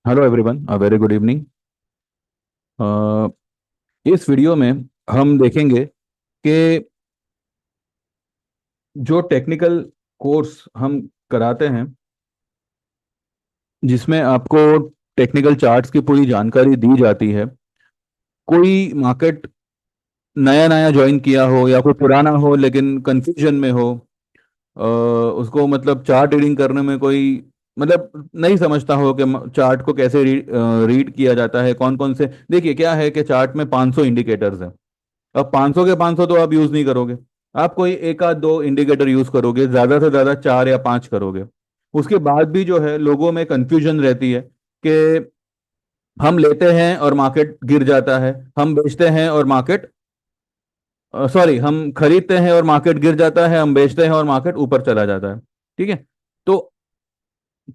Hello everyone, a very good evening. इस video में हम देखेंगे कि जो टेक्निकल कोर्स हम कराते हैं, जिसमें आपको टेक्निकल चार्ट्स की पूरी जानकारी दी जाती है। कोई मार्केट नया नया ज्वाइन किया हो या कोई पुराना हो लेकिन कंफ्यूजन में हो, उसको मतलब चार्ट रीडिंग करने में कोई मतलब नहीं समझता हो कि चार्ट को कैसे रीड किया जाता है, कौन कौन से। देखिए क्या है कि चार्ट में 500 इंडिकेटर्स हैं। अब 500 के 500 तो आप यूज नहीं करोगे। आप कोई एक आध दो इंडिकेटर यूज करोगे, ज्यादा से ज्यादा चार या पांच करोगे। उसके बाद भी जो है लोगों में कंफ्यूजन रहती है कि हम लेते हैं और मार्केट गिर जाता है, हम बेचते हैं और मार्केट सॉरी, हम खरीदते हैं और मार्केट गिर जाता है, हम बेचते हैं और मार्केट ऊपर चला जाता है। ठीक है। तो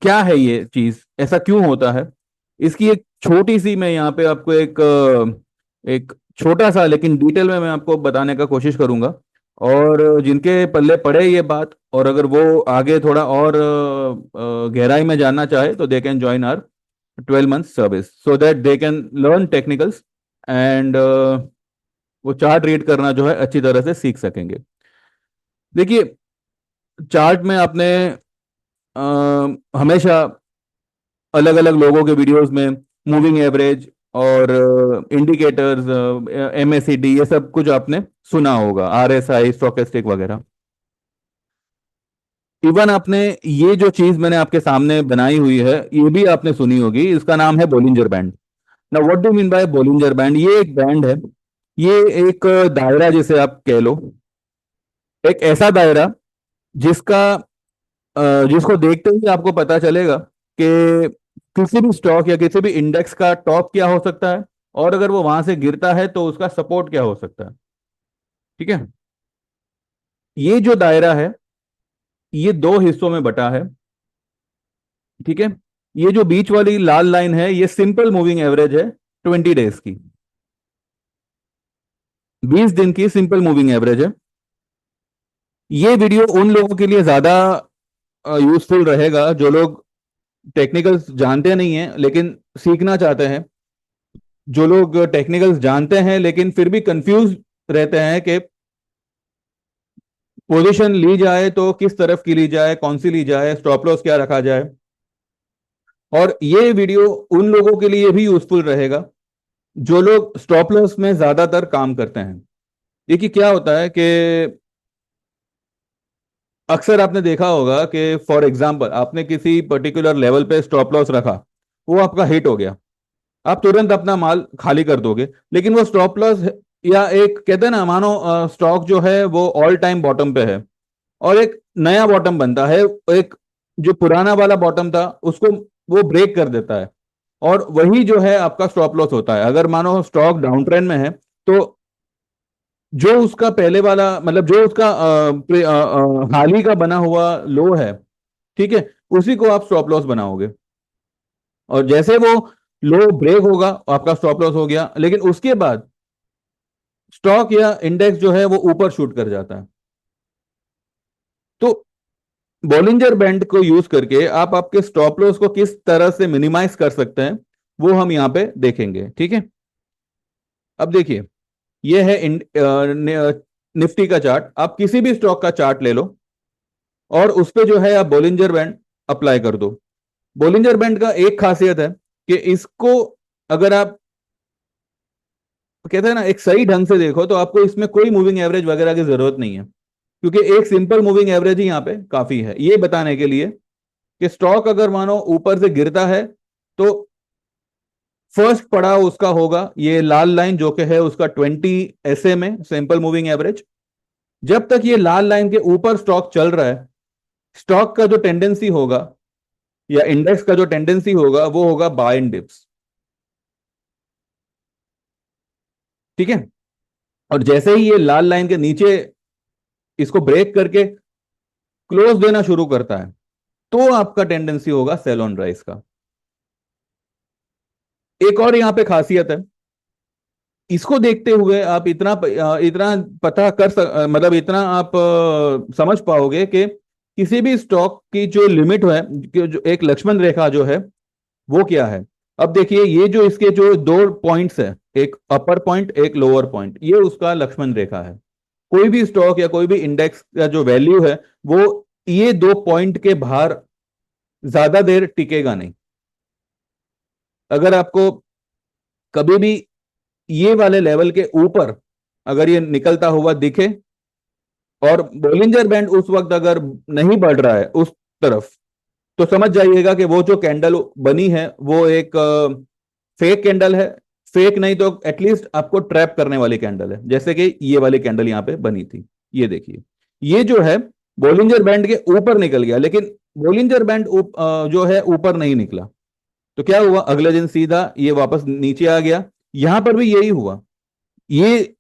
क्या है ये चीज, ऐसा क्यों होता है? इसकी एक छोटी सी मैं यहाँ पे आपको एक छोटा सा लेकिन डिटेल में मैं आपको बताने का कोशिश करूंगा। और जिनके पल्ले पड़े ये बात, और अगर वो आगे थोड़ा और गहराई में जानना चाहे, तो they can join are 12 month service so that they can learn technicals and वो चार्ट रीड करना जो है अच्छी तरह से सीख सकेंगे। देखिए, चार्ट में आपने हमेशा अलग अलग लोगों के वीडियोस में मूविंग एवरेज और इंडिकेटर्स, एमएसीडी, ये सब कुछ आपने सुना होगा, आरएसआई, स्टोकेस्टिक वगैरह। इवन आपने ये जो चीज मैंने आपके सामने बनाई हुई है, ये भी आपने सुनी होगी। इसका नाम है बोलिंजर बैंड। ना what do mean by Bollinger band? ये एक बैंड है, ये एक दायरा जिसे आप कह लो, एक ऐसा दायरा जिसका जिसको देखते ही आपको पता चलेगा कि किसी भी स्टॉक या किसी भी इंडेक्स का टॉप क्या हो सकता है, और अगर वो वहां से गिरता है तो उसका सपोर्ट क्या हो सकता है। ठीक है। ये जो दायरा है, ये दो हिस्सों में बटा है। ठीक है। ये जो बीच वाली लाल लाइन है, ये सिंपल मूविंग एवरेज है, 20 डेज की, 20 दिन की सिंपल मूविंग एवरेज है। ये वीडियो उन लोगों के लिए ज्यादा यूजफुल रहेगा जो लोग टेक्निकल्स जानते नहीं हैं लेकिन सीखना चाहते हैं, जो लोग टेक्निकल्स जानते हैं लेकिन फिर भी कंफ्यूज रहते हैं कि पोजीशन ली जाए तो किस तरफ की ली जाए, कौन सी ली जाए, स्टॉप लॉस क्या रखा जाए। और ये वीडियो उन लोगों के लिए भी यूजफुल रहेगा जो लोग स्टॉप लॉस में ज्यादातर काम करते हैं। देखिए क्या होता है कि अक्सर आपने देखा होगा कि फॉर एग्जांपल आपने किसी पर्टिकुलर लेवल पे स्टॉप लॉस रखा, वो आपका हिट हो गया, आप तुरंत अपना माल खाली कर दोगे। लेकिन वो स्टॉप लॉस, या एक कहते हैं ना, मानो स्टॉक जो है वो ऑल टाइम बॉटम पे है और एक नया बॉटम बनता है, एक जो पुराना वाला बॉटम था उसको वो ब्रेक कर देता है, और वही जो है आपका स्टॉप लॉस होता है। अगर मानो स्टॉक डाउन ट्रेंड में है, तो जो उसका पहले वाला मतलब जो उसका हाल ही का बना हुआ लो है, ठीक है, उसी को आप स्टॉप लॉस बनाओगे। और जैसे वो लो ब्रेक होगा, आपका स्टॉप लॉस हो गया, लेकिन उसके बाद स्टॉक या इंडेक्स जो है वो ऊपर शूट कर जाता है। तो बॉलिंजर बैंड को यूज करके आप आपके स्टॉप लॉस को किस तरह से मिनिमाइज कर सकते हैं, वो हम यहां पे देखेंगे। ठीक है। अब देखिए, ये है निफ्टी का चार्ट। आप किसी भी स्टॉक का चार्ट ले लो और उस पे जो है आप बॉलिंजर बैंड अप्लाई कर दो। बॉलिंजर बैंड का एक खासियत है कि इसको अगर आप कहते हैं ना एक सही ढंग से देखो, तो आपको इसमें कोई मूविंग एवरेज वगैरह की जरूरत नहीं है, क्योंकि एक सिंपल मूविंग एवरेज ही यहाँ पे काफी है ये बताने के लिए कि स्टॉक अगर मानो ऊपर से गिरता है, तो फर्स्ट पड़ाव उसका होगा ये लाल लाइन जो कि है उसका 20 SMA सिंपल मूविंग एवरेज। जब तक ये लाल लाइन के ऊपर स्टॉक चल रहा है, स्टॉक का जो टेंडेंसी होगा या इंडेक्स का जो टेंडेंसी होगा वो होगा बाय इन डिप्स। ठीक है। और जैसे ही ये लाल लाइन के नीचे इसको ब्रेक करके क्लोज देना शुरू करता है, तो आपका टेंडेंसी होगा सेल ऑन राइज का। एक और यहां पे खासियत है, इसको देखते हुए आप इतना पता मतलब इतना आप समझ पाओगे कि किसी भी स्टॉक की जो लिमिट है, जो एक लक्ष्मण रेखा जो है वो क्या है। अब देखिए ये जो इसके जो दो पॉइंट्स है, एक अपर पॉइंट एक लोअर पॉइंट, ये उसका लक्ष्मण रेखा है। कोई भी स्टॉक या कोई भी इंडेक्स का जो वैल्यू है वो ये दो पॉइंट के बाहर ज्यादा देर टिकेगा नहीं। अगर आपको कभी भी ये वाले लेवल के ऊपर अगर ये निकलता हुआ दिखे और बोलिंजर बैंड उस वक्त अगर नहीं बढ़ रहा है उस तरफ, तो समझ जाइएगा कि वो जो कैंडल बनी है वो एक फेक कैंडल है। फेक नहीं तो एटलीस्ट आपको ट्रैप करने वाली कैंडल है, जैसे कि ये वाली कैंडल यहां पे बनी थी। ये देखिए, ये जो है बोलिंजर बैंड के ऊपर निकल गया, लेकिन बोलिंजर बैंड जो है ऊपर नहीं निकला। तो क्या हुआ, अगले दिन सीधा ये वापस नीचे आ गया। यहां पर भी यही हुआ, ये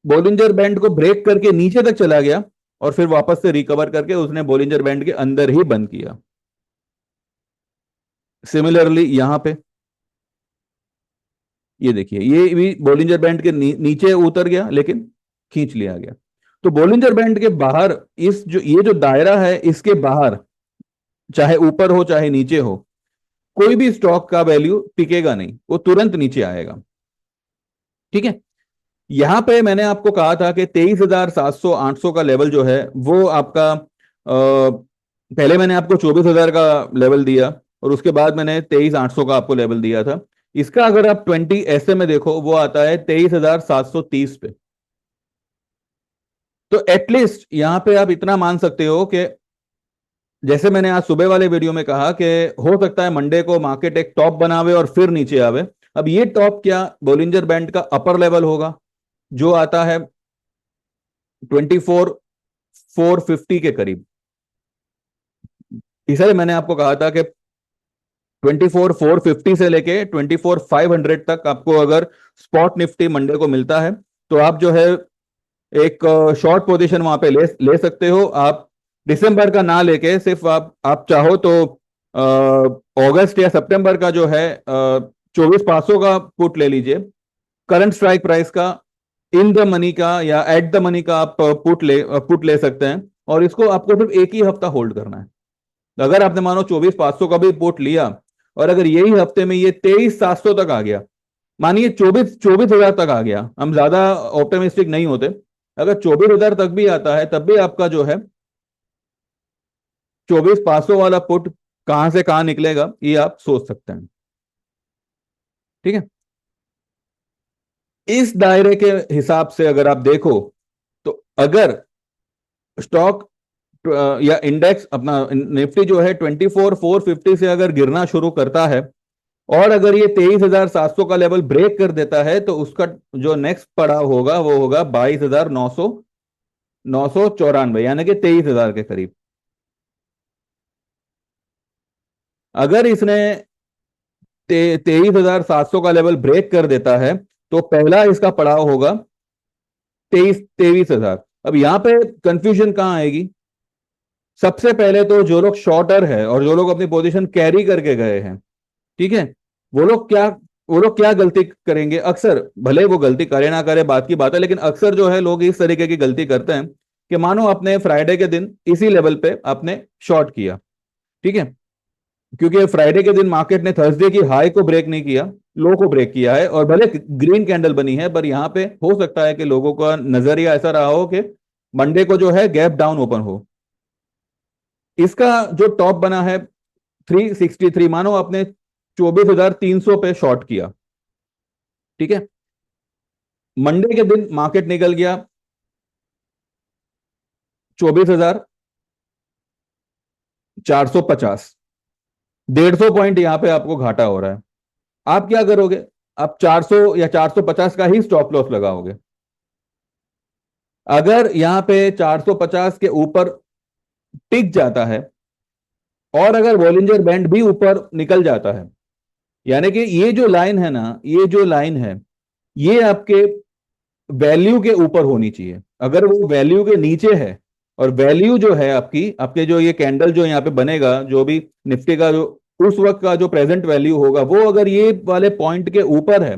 बोलिंजर बैंड को ब्रेक करके नीचे तक चला गया और फिर वापस से रिकवर करके उसने बोलिंजर बैंड के अंदर ही बंद किया। सिमिलरली यहां पे ये देखिए, ये भी बोलिंजर बैंड के नीचे उतर गया लेकिन खींच लिया गया। तो बोलिंजर बैंड के बाहर इस जो ये जो दायरा है इसके बाहर, चाहे ऊपर हो चाहे नीचे हो, कोई भी स्टॉक का वैल्यू टिकेगा नहीं, वो तुरंत नीचे आएगा। ठीक है, यहां पे मैंने आपको कहा था कि 23,700 800 का लेवल जो है वो आपका पहले मैंने आपको 24,000 का लेवल दिया और उसके बाद मैंने 23,800 का आपको लेवल दिया था। इसका अगर आप 20 ऐसे में देखो वो आता है 23,730 पे। तो एटलीस्ट यहां पे आप इतना मान सकते हो कि जैसे मैंने आज सुबह वाले वीडियो में कहा कि हो सकता है मंडे को मार्केट एक टॉप बनावे और फिर नीचे आवे। अब ये टॉप क्या बोलिंजर बैंड का अपर लेवल होगा जो आता है 24,450 के करीब। इसलिए मैंने आपको कहा था कि 24,450 से लेके 24,500 तक आपको अगर स्पॉट निफ्टी मंडे को मिलता है तो आप जो है एक शॉर्ट पोजीशन वहां पे ले ले सकते हो। आप दिसंबर का ना लेके सिर्फ आप चाहो तो अगस्त या सितंबर का जो है 24,500 का पुट ले लीजिए। करंट स्ट्राइक प्राइस का, इन द मनी का या एट द मनी का आप पुट ले सकते हैं और इसको आपको सिर्फ एक ही हफ्ता होल्ड करना है। अगर आपने मानो 24,500 का भी पुट लिया और अगर यही हफ्ते में ये 23,700 तक आ गया, मानिए 24,000 तक आ गया, हम ज्यादा ऑप्टिमिस्टिक नहीं होते, अगर 24,000 तक भी आता है तब भी आपका जो है 24,500 वाला पुट कहां से कहां निकलेगा ये आप सोच सकते हैं। ठीक है, इस दायरे के हिसाब से अगर आप देखो तो अगर स्टॉक या इंडेक्स अपना निफ्टी जो है 24,450 से अगर गिरना शुरू करता है और अगर ये 23,700 का लेवल ब्रेक कर देता है तो उसका जो नेक्स्ट पड़ाव होगा वो होगा 22,994, यानी कि 23,000 के करीब। अगर इसने 23,700 का लेवल ब्रेक कर देता है तो पहला इसका पड़ाव होगा 23,000। अब यहां पे कंफ्यूजन कहां आएगी, सबसे पहले तो जो लोग शॉर्टर है और जो लोग अपनी पोजीशन कैरी करके गए हैं, ठीक है, वो लोग क्या वो लोग क्या गलती करेंगे अक्सर, भले वो गलती करे ना करे बात की बात है, लेकिन अक्सर जो है लोग इस तरीके की गलती करते हैं कि मानो अपने फ्राइडे के दिन इसी लेवल पे आपने शॉर्ट किया। ठीक है, क्योंकि फ्राइडे के दिन मार्केट ने थर्सडे की हाई को ब्रेक नहीं किया, लो को ब्रेक किया है और भले ग्रीन कैंडल बनी है, पर यहां पे हो सकता है कि लोगों का नजरिया ऐसा रहा हो कि मंडे को जो है गैप डाउन ओपन हो। इसका जो टॉप बना है 363, मानो आपने 24,300 पे शॉर्ट किया। ठीक है, मंडे के दिन मार्केट निकल गया 24,450, 150 पॉइंट यहां पे आपको घाटा हो रहा है। आप क्या करोगे, आप 400 या 450 का ही स्टॉप लॉस लगाओगे। अगर यहां पे 450 के ऊपर टिक जाता है और अगर बॉलिंजर बैंड भी ऊपर निकल जाता है, यानी कि ये जो लाइन है ना, ये जो लाइन है ये आपके वैल्यू के ऊपर होनी चाहिए। अगर वो वैल्यू के नीचे है और वैल्यू जो है आपकी, आपके जो ये कैंडल जो यहाँ पे बनेगा जो भी निफ्टी का जो उस वक्त का जो प्रेजेंट वैल्यू होगा वो अगर ये वाले पॉइंट के ऊपर है,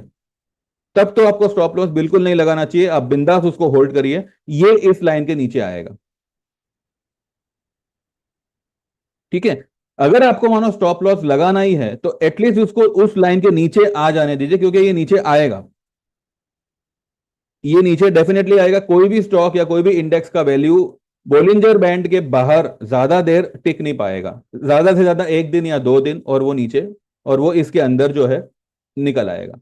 तब तो आपको स्टॉप लॉस बिल्कुल नहीं लगाना चाहिए, आप बिंदास उसको होल्ड करिए। ये इस लाइन के नीचे आएगा। ठीक है, अगर आपको मानो स्टॉप लॉस लगाना ही है तो एटलीस्ट उसको उस लाइन के नीचे आ जाने दीजिए, क्योंकि ये नीचे आएगा, ये नीचे डेफिनेटली आएगा। कोई भी स्टॉक या कोई भी इंडेक्स का वैल्यू बोलिंजर बैंड के बाहर ज्यादा देर टिक नहीं पाएगा, ज्यादा से ज्यादा एक दिन या दो दिन, और वो नीचे, और वो इसके अंदर जो है निकल आएगा।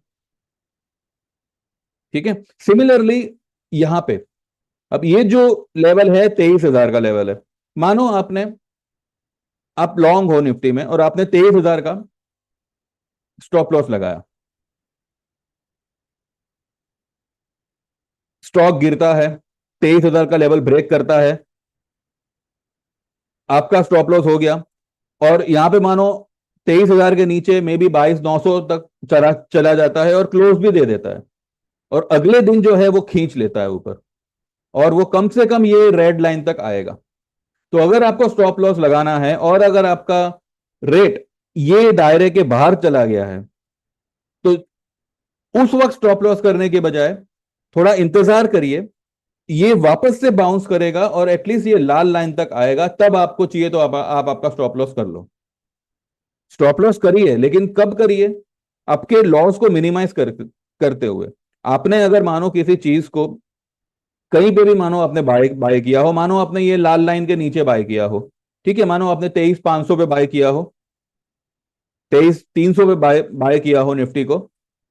ठीक है, सिमिलरली यहां पे अब ये जो लेवल है 23,000 का लेवल है, मानो आपने, आप लॉन्ग हो निफ्टी में और आपने 23,000 का स्टॉप लॉस लगाया, स्टॉक गिरता है, 23,000 का लेवल ब्रेक करता है, आपका स्टॉप लॉस हो गया, और यहां पे मानो 23,000 के नीचे में भी 22,900 तक चला चला जाता है और क्लोज भी दे देता है, और अगले दिन जो है वो खींच लेता है ऊपर, और वो कम से कम ये रेड लाइन तक आएगा। तो अगर आपको स्टॉप लॉस लगाना है और अगर आपका रेट ये दायरे के बाहर चला गया है, तो उस वक्त स्टॉप लॉस करने के बजाय थोड़ा इंतजार करिए, ये वापस से बाउंस करेगा और एटलीस्ट ये लाल लाइन तक आएगा, तब आपको चाहिए तो आप आपका स्टॉप लॉस कर लो। स्टॉप लॉस करिए, लेकिन कब करिए? आपके लॉस को मिनिमाइज करते हुए। आपने अगर मानो किसी चीज को कहीं पे भी मानो आपने बाय बाय किया हो, मानो आपने ये लाल लाइन के नीचे बाय किया हो, ठीक है, मानो आपने 23,500 पे बाय किया हो, 23,300 पे बाय बाय किया हो निफ्टी को,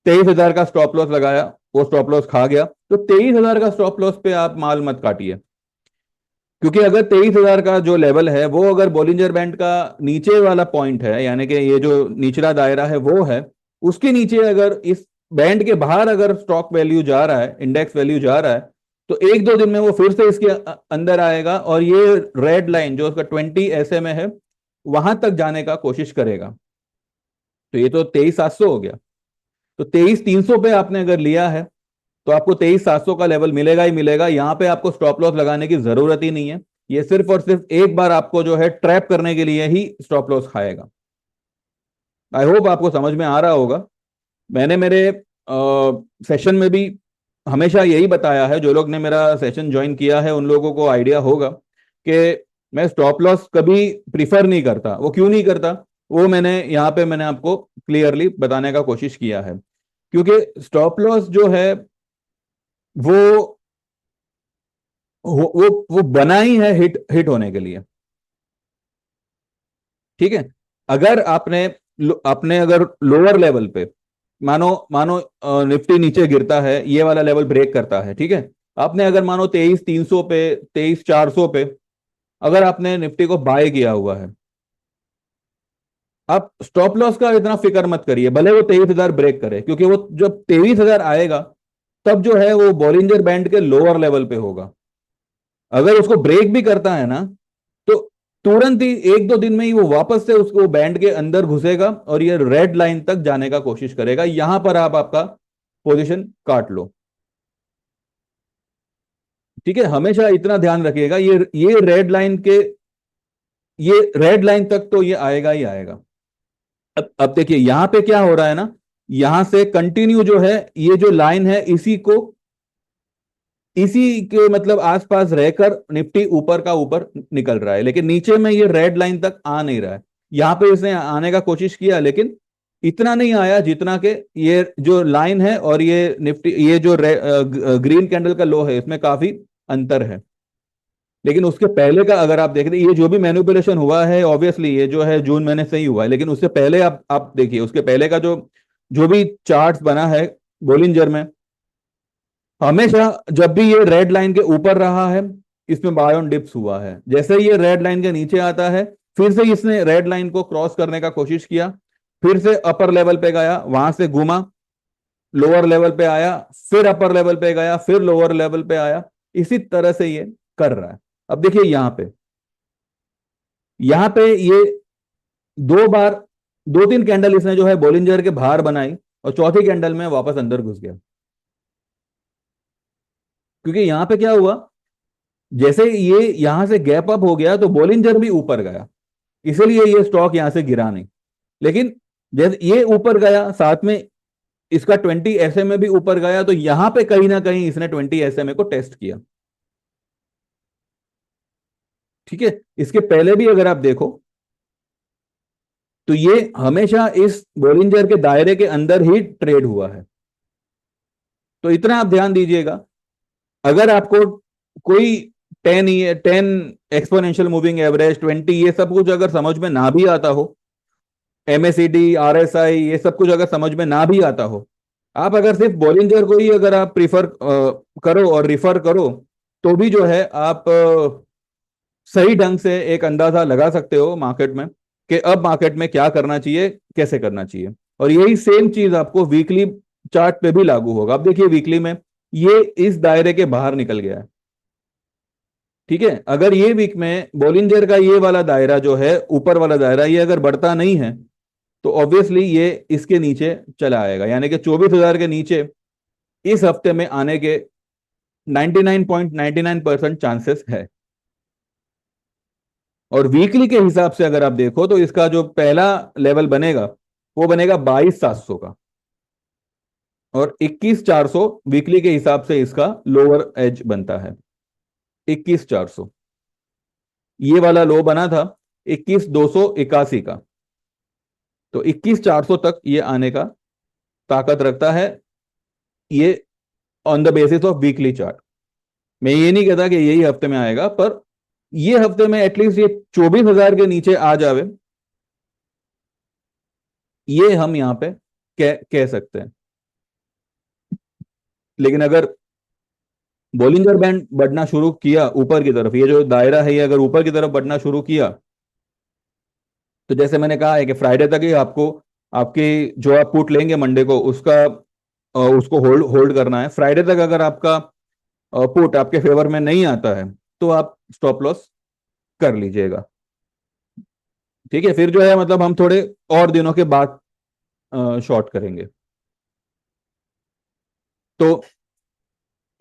23,000 का स्टॉप लॉस लगाया, वो स्टॉप लॉस खा गया, तो 23,000 का स्टॉप लॉस पे आप माल मत काटिए। क्योंकि अगर 23,000 का जो लेवल है वो अगर बॉलिंजर बैंड का नीचे वाला पॉइंट है, यानी कि ये जो निचला दायरा है वो है, उसके नीचे अगर इस बैंड के बाहर अगर स्टॉक वैल्यू जा रहा है, इंडेक्स वैल्यू जा रहा है, तो एक दो दिन में वो फिर से इसके अंदर आएगा और ये रेड लाइन जो उसका 20 SMA है वहां तक जाने का कोशिश करेगा। तो ये तो 23,700 हो गया, तो 23,300 पे आपने अगर लिया है तो आपको 23,700 का लेवल मिलेगा ही मिलेगा, यहां पे आपको स्टॉप लॉस लगाने की जरूरत ही नहीं है। ये सिर्फ और सिर्फ एक बार आपको जो है ट्रैप करने के लिए ही स्टॉप लॉस खाएगा। आई होप आपको समझ में आ रहा होगा। मैंने मेरे सेशन में भी हमेशा यही बताया है, जो लोग ने मेरा सेशन ज्वाइन किया है उन लोगों को आइडिया होगा कि मैं स्टॉप लॉस कभी प्रीफर नहीं करता। वो क्यों नहीं करता, वो मैंने आपको क्लियरली बताने का कोशिश किया है। क्योंकि स्टॉप लॉस जो है वो वो बना ही है हिट हिट होने के लिए। ठीक है, अगर आपने अगर लोअर लेवल पे, मानो मानो निफ्टी नीचे गिरता है, ये वाला लेवल ब्रेक करता है, ठीक है, आपने अगर मानो 23,300 पे, 23,400 पे अगर आपने निफ्टी को बाय किया हुआ है, आप स्टॉप लॉस का इतना फिक्र मत करिए, भले वो 23,000 ब्रेक करे, क्योंकि वो जब 23,000 आएगा तब जो है वो बॉलिंजर बैंड के लोअर लेवल पे होगा। अगर उसको ब्रेक भी करता है ना, तो तुरंत ही एक दो दिन में ही वो वापस से उसको बैंड के अंदर घुसेगा और ये रेड लाइन तक जाने का कोशिश करेगा, यहां पर आप आपका पोजीशन काट लो। ठीक है, हमेशा इतना ध्यान रखिएगा, ये रेड लाइन तक तो ये आएगा ही आएगा। अब देखिए यहां पे क्या हो रहा है ना, यहां से कंटिन्यू जो है ये जो लाइन है इसी के मतलब आसपास रहकर निफ्टी ऊपर का ऊपर निकल रहा है, लेकिन नीचे में ये रेड लाइन तक आ नहीं रहा है। यहां पे इसने आने का कोशिश किया, लेकिन इतना नहीं आया जितना कि ये जो लाइन है और ये निफ्टी, ये जो ग्रीन कैंडल का लो है, इसमें काफी अंतर है। लेकिन उसके पहले का अगर आप देख रहे, ये जो भी मैनिपुलेशन हुआ है ऑब्वियसली ये जो है जून महीने से ही हुआ है, लेकिन उससे पहले आप देखिए, उसके पहले का जो जो भी चार्ट बना है बोलिंजर में, हमेशा जब भी ये रेड लाइन के ऊपर रहा है इसमें बाय ऑन डिप्स हुआ है। जैसे ही ये रेड लाइन के नीचे आता है, फिर से इसने रेड लाइन को क्रॉस करने का कोशिश किया, फिर से अपर लेवल पे गया, वहां से घूमा, लोअर लेवल पे आया, फिर अपर लेवल पे गया, फिर लोअर लेवल पे आया, इसी तरह से ये कर रहा है। अब देखिए यहां पे ये दो बार, दो तीन कैंडल इसने जो है बोलिंजर के बाहर बनाई और चौथी कैंडल में वापस अंदर घुस गया। क्योंकि यहां पे क्या हुआ, जैसे ये यहां से गैप अप हो गया तो बोलिंजर भी ऊपर गया, इसलिए ये स्टॉक यहां से गिरा नहीं। लेकिन जैसे ये ऊपर गया, साथ में इसका 20 SMA भी ऊपर गया, तो यहां पे कहीं ना कहीं इसने 20 SMA को टेस्ट किया। ठीक है, इसके पहले भी अगर आप देखो तो ये हमेशा इस बोलिंजर के दायरे के अंदर ही ट्रेड हुआ है। तो इतना आप ध्यान दीजिएगा। अगर आपको कोई 10 एक्सपोनेंशियल मूविंग एवरेज, 20, ये सब कुछ अगर समझ में ना भी आता हो, एमएसीडी, आरएसआई, ये सब कुछ अगर समझ में ना भी आता हो, आप अगर सिर्फ बॉलिंजर को ही अगर आप प्रीफर करो और रिफर करो, तो भी जो है आप सही ढंग से एक अंदाजा लगा सकते हो मार्केट में कि अब मार्केट में क्या करना चाहिए, कैसे करना चाहिए। और यही सेम चीज आपको वीकली चार्ट पे भी लागू होगा। अब देखिए वीकली में ये इस दायरे के बाहर निकल गया है। ठीक है, अगर ये वीक में बॉलिंजर का ये वाला दायरा जो है, ऊपर वाला दायरा, ये अगर बढ़ता नहीं है तो ऑब्वियसली ये इसके नीचे चला आएगा, यानी कि 24,000 के नीचे इस हफ्ते में आने के 99.99% चांसेस है। और वीकली के हिसाब से अगर आप देखो तो इसका जो पहला लेवल बनेगा वो बनेगा 22,700 का, और 21,400 वीकली के हिसाब से इसका लोअर एज बनता है। 21,400 ये वाला लो बना था 21,281 का, तो 21,400 तक ये आने का ताकत रखता है, ये on the basis of weekly chart. मैं ये नहीं कहता कि यही हफ्ते में आएगा, पर ये हफ्ते में एटलीस्ट ये 24,000 के नीचे आ जावे, ये हम यहां पे कह सकते हैं। लेकिन अगर बॉलिंजर बैंड बढ़ना शुरू किया ऊपर की तरफ, ये जो दायरा है ये अगर ऊपर की तरफ बढ़ना शुरू किया, तो जैसे मैंने कहा है कि फ्राइडे तक ही आपको आपकी जो आप पुट लेंगे मंडे को, उसको होल्ड होल्ड करना है। फ्राइडे तक अगर आपका पुट आपके फेवर में नहीं आता है तो आप स्टॉप लॉस कर लीजिएगा। ठीक है, फिर जो है मतलब हम थोड़े और दिनों के बाद शॉर्ट करेंगे। तो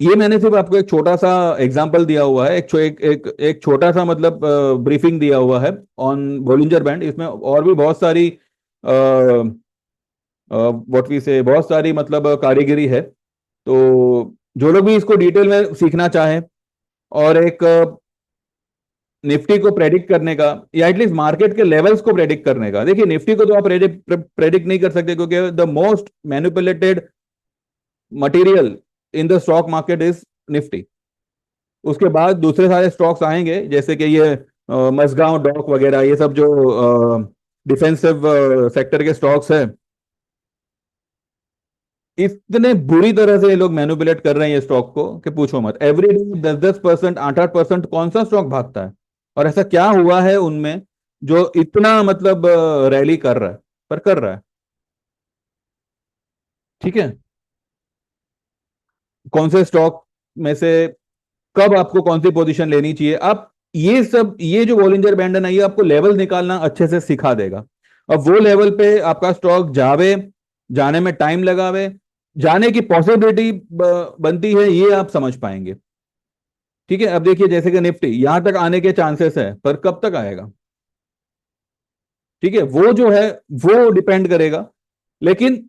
ये मैंने सिर्फ आपको एक छोटा सा एग्जांपल दिया हुआ है, एक छोटा सा मतलब ब्रीफिंग दिया हुआ है ऑन बॉलिंजर बैंड। इसमें और भी बहुत सारी व्हाट वी से बहुत सारी मतलब कारीगरी है। तो जो लोग भी इसको डिटेल में सीखना चाहें और एक निफ्टी को प्रेडिक्ट करने का, या एटलीस्ट मार्केट के लेवल्स को प्रेडिक्ट करने का, देखिए निफ्टी को तो आप प्रेडिक्ट नहीं कर सकते क्योंकि the most manipulated material in the stock market is Nifty. उसके बाद दूसरे सारे स्टॉक्स आएंगे जैसे कि ये मसगांव डॉक वगैरह, ये सब जो डिफेंसिव सेक्टर के स्टॉक्स है, इतने बुरी तरह से ये लोग मैनिपुलेट कर रहे हैं ये स्टॉक को कि पूछो मत। एवरी डे 10-10%, 8-8% कौन सा स्टॉक भागता है, और ऐसा क्या हुआ है उनमें जो इतना मतलब रैली कर रहा है, पर कर रहा है। ठीक है, कौन से स्टॉक में से कब आपको कौन सी पोजीशन लेनी चाहिए, आप ये सब, ये जो बॉलिंजर बैंड है ना, ये आपको लेवल निकालना अच्छे से सिखा देगा। अब वो लेवल पे आपका स्टॉक जावे, जाने में टाइम लगावे, जाने की पॉसिबिलिटी बनती है, ये आप समझ पाएंगे। ठीक है, अब देखिए जैसे कि निफ्टी यहां तक आने के चांसेस है, पर कब तक आएगा, ठीक है, वो जो है वो डिपेंड करेगा। लेकिन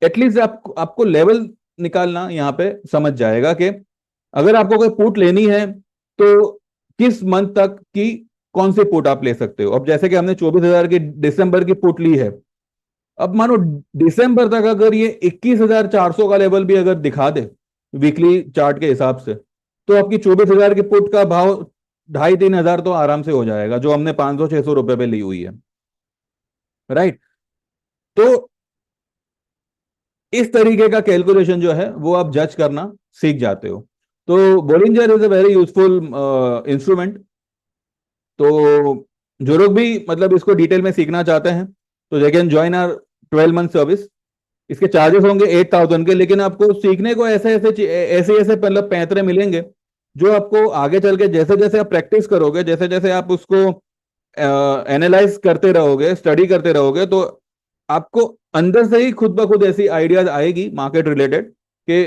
एटलीस्ट आपको लेवल निकालना यहां पे समझ जाएगा कि अगर आपको कोई पुट लेनी है तो किस मंथ तक की कौन सी पुट आप ले सकते हो। अब जैसे कि हमने 24,000 की दिसंबर की पुट ली है, अब मानो दिसंबर तक अगर ये 21,400 का लेवल भी अगर दिखा दे वीकली चार्ट के हिसाब से, तो आपकी 24,000 की पुट का भाव 2,500-3,000 तो आराम से हो जाएगा, जो हमने 500-600 रुपए पे ली हुई है। राइट, तो इस तरीके का कैलकुलेशन जो है वो आप जज करना सीख जाते हो। तो Bollinger is a very useful instrument. तो जो लोग भी मतलब इसको डिटेल में सीखना चाहते हैं तो they can join our 12 month service. इसके चार्जेस होंगे 8,000 के, लेकिन आपको सीखने को ऐसे मतलब पैंतरे मिलेंगे जो आपको आगे चल के जैसे जैसे आप प्रैक्टिस करोगे, जैसे जैसे आप उसको एनालाइज करते रहोगे, स्टडी करते रहोगे, तो आपको अंदर से ही खुद ब खुद ऐसी आइडियाज आएगी मार्केट रिलेटेड कि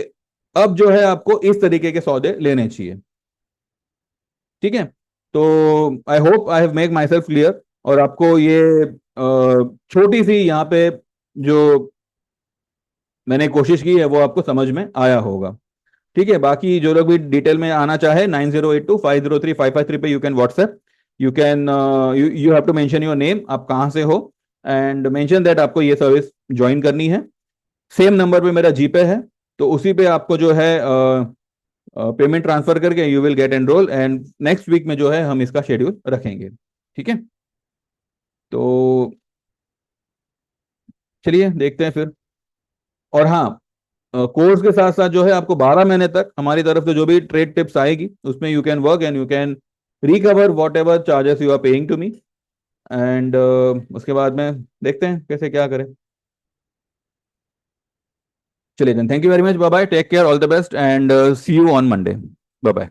अब जो है आपको इस तरीके के सौदे लेने चाहिए। ठीक है, तो I hope I have make my self clear, और आपको ये छोटी सी यहाँ पे जो मैंने कोशिश की है वो आपको समझ में आया होगा। ठीक है, बाकी जो लोग भी डिटेल में आना चाहे 9082503553 पे you can WhatsApp, you can you have to mention your name, आप कहाँ से हो, एंड मेंशन दैट आपको ये सर्विस ज्वाइन करनी है। सेम नंबर पे मेरा जीपे है, तो उसी पे आपको जो है पेमेंट ट्रांसफर करके you will get enrol, and next week में जो है हम इसका शेड्यूल रखेंगे। ठीक है, तो चलिए देखते हैं फिर। और हाँ, कोर्स के साथ साथ जो है आपको 12 महीने तक हमारी तरफ से जो भी ट्रेड टिप्स आएगी उसमें you can work and you can recover whatever charges you are paying to me. And उसके बाद में देखते हैं कैसे क्या करें। चलिए then, thank you very much, bye bye, take care, all the best, and see you on Monday. Bye bye.